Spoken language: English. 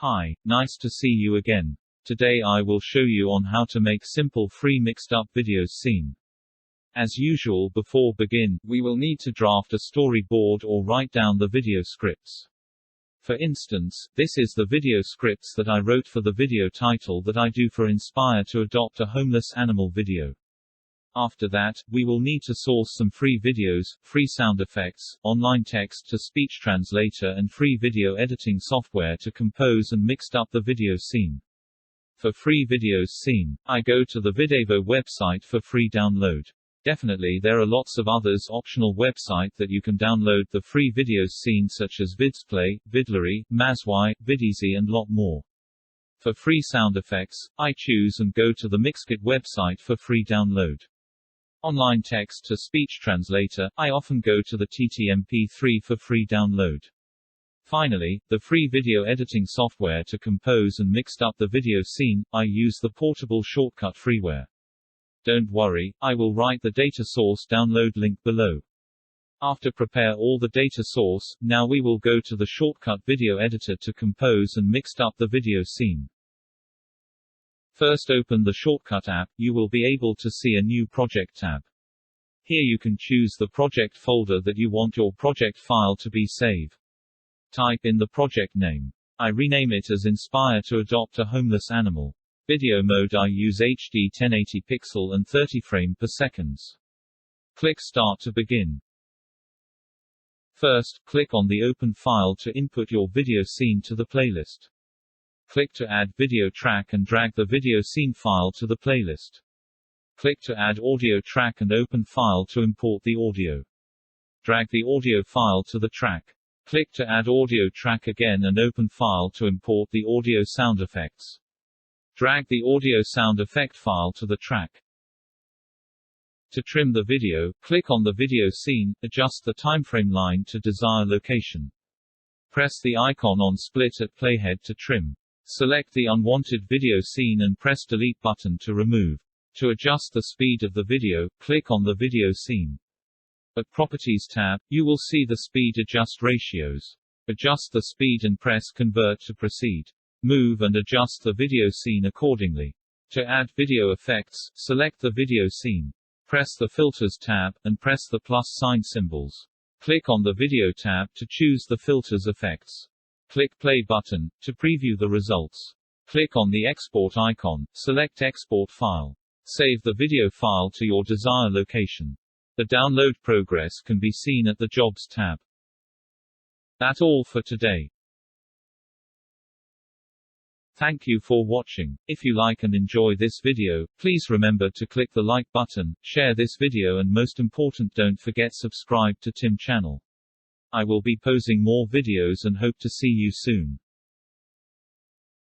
Hi, nice to see you again. Today I will show you on how to make simple free mixed up videos scene. As usual, before begin, we will need to draft a storyboard or write down the video scripts. For instance, this is the video scripts that I wrote for the video title that I do for Inspire to Adopt a Homeless Animal video. After that, we will need to source some free videos, free sound effects, online text-to-speech translator and free video editing software to compose and mix up the video scene. For free videos scene, I go to the Videvo website for free download. Definitely there are lots of others optional website that you can download the free videos scene such as Vidsplay, Vidlery, Mazwai, Videasy and lot more. For free sound effects, I choose and go to the Mixkit website for free download. Online text-to-speech translator, I often go to the TTMP3 for free download. Finally, the free video editing software to compose and mix up the video scene, I use the portable shortcut freeware. Don't worry, I will write the data source download link below. After prepare all the data source, now we will go to the shortcut video editor to compose and mix up the video scene. First open the Shortcut app, you will be able to see a new project tab. Here you can choose the project folder that you want your project file to be saved. Type in the project name. I rename it as Inspire to Adopt a Homeless Animal. Video mode I use HD 1080 pixel and 30 frame per seconds. Click Start to begin. First, click on the open file to input your video scene to the playlist. Click to add video track and drag the video scene file to the playlist. Click to add audio track and open file to import the audio. Drag the audio file to the track. Click to add audio track again and open file to import the audio sound effects. Drag the audio sound effect file to the track. To trim the video, click on the video scene, adjust the timeframe line to desired location. Press the icon on split at playhead to trim. Select the unwanted video scene and press delete button to remove. To adjust the speed of the video, click on the video scene. At Properties tab, you will see the speed adjust ratios. Adjust the speed and press convert to proceed. Move and adjust the video scene accordingly. To add video effects, select the video scene. Press the Filters tab, and press the plus sign symbols. Click on the Video tab to choose the filters effects. Click Play button, to preview the results. Click on the Export icon, select Export File. Save the video file to your desired location. The download progress can be seen at the Jobs tab. That's all for today. Thank you for watching. If you like and enjoy this video, please remember to click the like button, share this video and most important don't forget subscribe to Tim channel. I will be posting more videos and hope to see you soon.